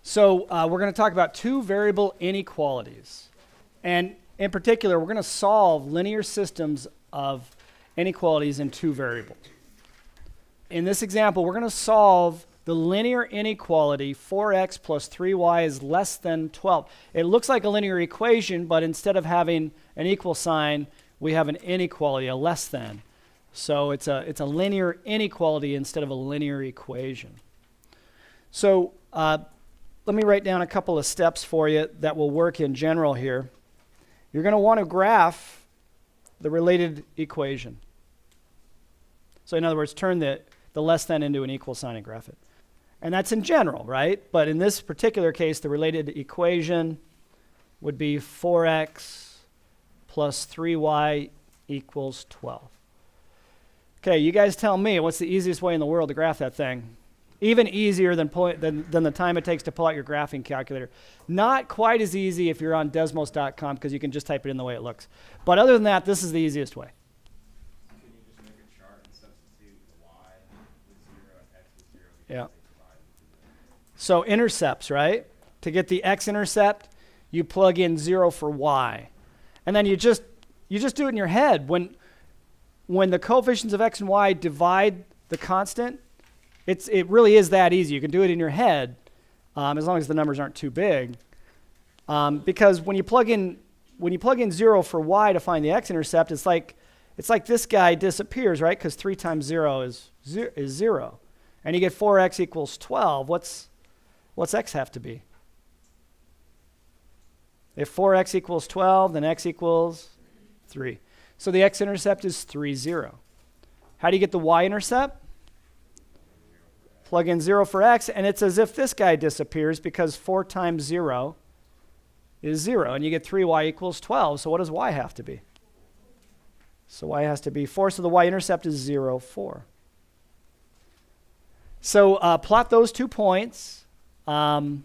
So we're going to talk about two variable inequalities. And in particular, we're going to solve linear systems of inequalities in two variables. In this example, we're going to solve the linear inequality 4x plus 3y is less than 12. It looks like a linear equation, but instead of having an equal sign, we have an inequality, a less than. So it's a linear inequality instead of a linear equation. So let me write down a couple of steps for you that will work in general here. You're going to want to graph the related equation. So in other words, turn the less than into an equal sign and graph it. And that's in general, right? But in this particular case, the related equation would be 4x plus 3y equals 12. Okay, you guys tell me what's the easiest way in the world to graph that thing? Even easier than the time it takes to pull out your graphing calculator. Not quite as easy if you're on Desmos.com because you can just type it in the way it looks. But other than that, this is the easiest way. Can you just make a chart and substitute y with 0 and x with 0? Yeah. So intercepts, right? To get the x-intercept, you plug in 0 for y. And then you just do it in your head. When the coefficients of x and y divide the constant, it really is that easy. You can do it in your head as long as the numbers aren't too big. Because when you plug in 0 for y to find the x-intercept, it's like this guy disappears, right? Because 3 times 0 is 0. And you get 4x equals 12. What's x have to be? If 4x equals 12, then x equals 3. So the x-intercept is 3, 0. How do you get the y-intercept? Plug in 0 for x, and it's as if this guy disappears because 4 times 0 is 0, and you get 3y equals 12. So what does y have to be? So y has to be 4, so the y-intercept is 0, 4. So plot those 2 points. 1,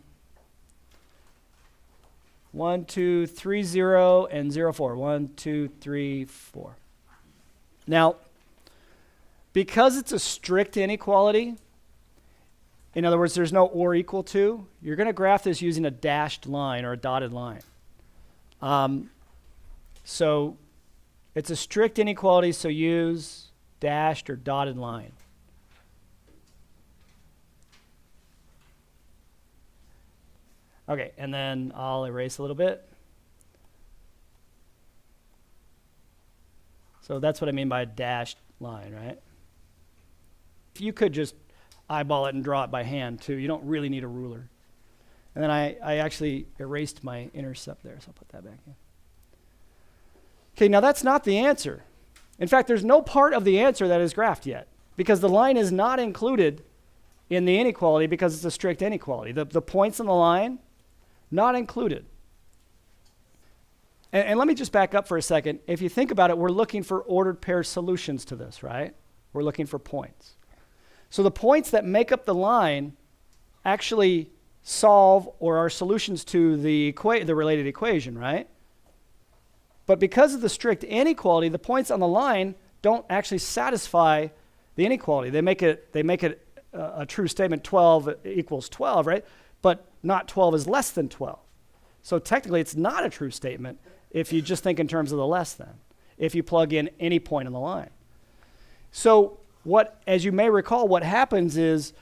2, 3, 0, and 0, 4. 1, 2, 3, 4. Now, because it's a strict inequality, in other words, there's no or equal to, you're going to graph this using a dashed line or a dotted line. So it's a strict inequality, so use dashed or dotted line. Okay, and then I'll erase a little bit. So that's what I mean by a dashed line, right? If you could just eyeball it and draw it by hand too. You don't really need a ruler. And then I actually erased my intercept there, so I'll put that back in. Okay, now that's not the answer. In fact, there's no part of the answer that is graphed yet because the line is not included in the inequality because it's a strict inequality. The points on the line, not included. And let me just back up for a second. If you think about it, we're looking for ordered pair solutions to this, right? We're looking for points. So the points that make up the line actually solve or are solutions to the related equation, right? But because of the strict inequality, the points on the line don't actually satisfy the inequality. They make it a true statement 12 equals 12, right? But not 12 is less than 12. So technically it's not a true statement if you just think in terms of the less than, if you plug in any point on the line. So as you may recall, what happens is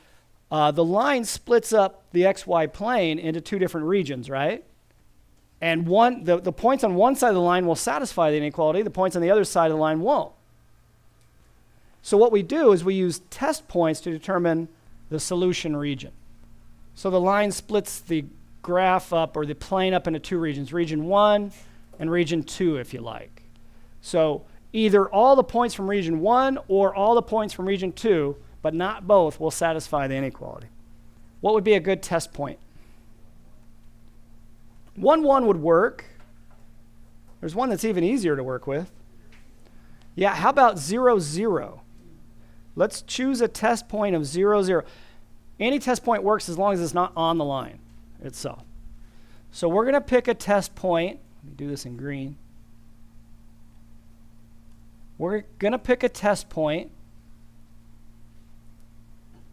the line splits up the xy plane into 2 different regions, right? And the points on one side of the line will satisfy the inequality. The points on the other side of the line won't. So what we do is we use test points to determine the solution region. So the line splits the graph up or the plane up into 2 regions, region 1 and region 2, if you like. So either all the points from region 1 or all the points from region 2, but not both, will satisfy the inequality. What would be a good test point? 1, 1 would work. There's one that's even easier to work with. Yeah, how about 0, 0? Let's choose a test point of 0, 0. Any test point works as long as it's not on the line itself. So we're going to pick a test point. Let me do this in green. We're going to pick a test point.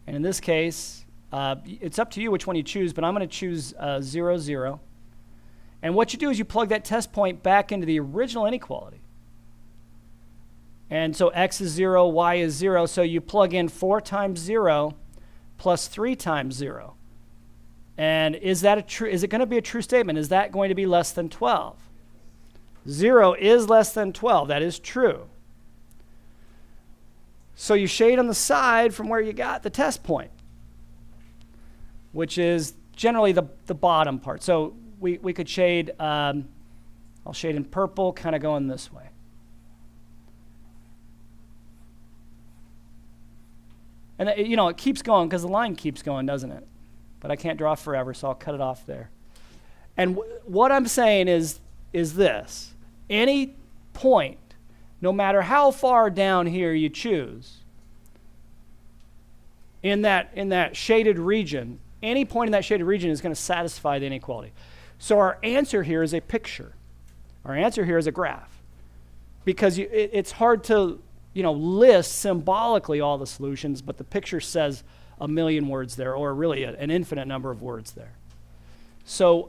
And in this case, It's up to you which one you choose, but I'm going to choose 0, 0. And what you do is you plug that test point back into the original inequality. And so x is 0, y is 0, so you plug in 4 times 0 plus 3 times 0. And is that is it going to be a true statement? Is that going to be less than 12? 0 is less than 12. That is true. So you shade on the side from where you got the test point, which is generally the bottom part. So we could shade, I'll shade in purple, kind of going this way. And it keeps going because the line keeps going, doesn't it? But I can't draw forever, so I'll cut it off there. And what I'm saying is this. Any point, no matter how far down here you choose, in that shaded region, any point in that shaded region is going to satisfy the inequality. So our answer here is a picture. Our answer here is a graph. Because it's hard to list symbolically all the solutions, but the picture says a million words there, or really an infinite number of words there. So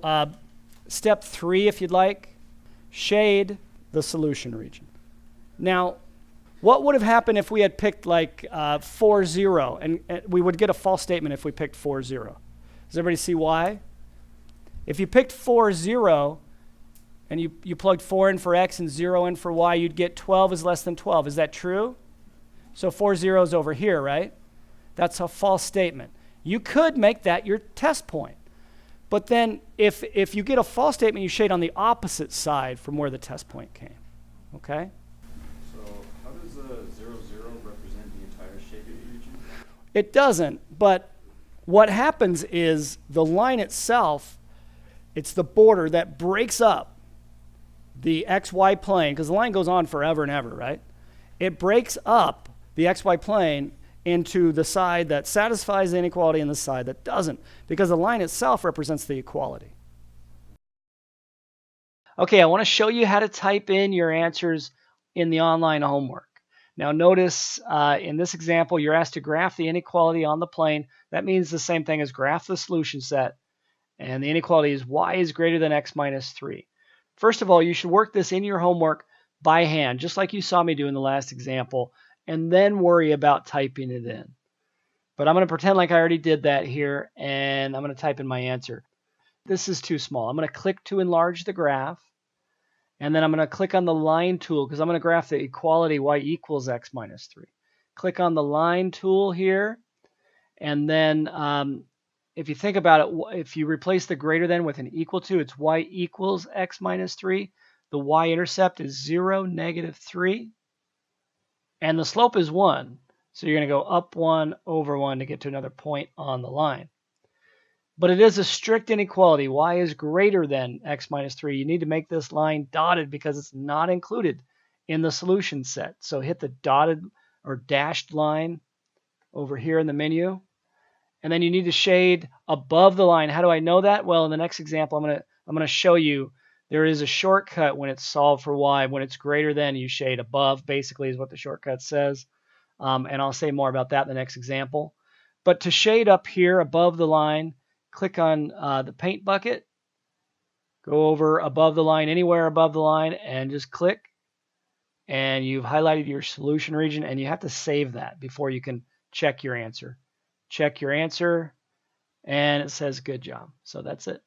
step 3, if you'd like, shade the solution region. Now, what would have happened if we had picked like 4, 0, and we would get a false statement if we picked 4, 0. Does everybody see why? If you picked 4, 0, and you plugged 4 in for x and 0 in for y, you'd get 12 is less than 12. Is that true? So 4, 0 is over here, right? That's a false statement. You could make that your test point. But then if you get a false statement, you shade on the opposite side from where the test point came. Okay? So how does 0, 0 represent the entire shaded region? It doesn't, but what happens is the line itself, it's the border that breaks up the xy plane, because the line goes on forever and ever, right? It breaks up the xy plane into the side that satisfies the inequality and the side that doesn't, because the line itself represents the equality. Okay, I want to show you how to type in your answers in the online homework. Now notice in this example, you're asked to graph the inequality on the plane. That means the same thing as graph the solution set. And the inequality is y is greater than x minus 3. First of all, you should work this in your homework by hand, just like you saw me do in the last example, and then worry about typing it in. But I'm going to pretend like I already did that here, and I'm going to type in my answer. This is too small. I'm going to click to enlarge the graph, and then I'm going to click on the line tool, because I'm going to graph the equality y equals x minus 3. Click on the line tool here, and then if you think about it, if you replace the greater than with an equal to, it's y equals x minus 3. The y-intercept is 0, negative 3. And the slope is 1. So you're going to go up 1, over 1 to get to another point on the line. But it is a strict inequality. Y is greater than x minus 3. You need to make this line dotted because it's not included in the solution set. So hit the dotted or dashed line over here in the menu. And then you need to shade above the line. How do I know that? Well, in the next example, I'm going to show you there is a shortcut when it's solved for y. When it's greater than, you shade above, basically is what the shortcut says. And I'll say more about that in the next example. But to shade up here above the line, click on the paint bucket. Go over above the line, anywhere above the line, and just click. And you've highlighted your solution region, and you have to save that before you can check your answer. Check your answer, and it says good job. So that's it.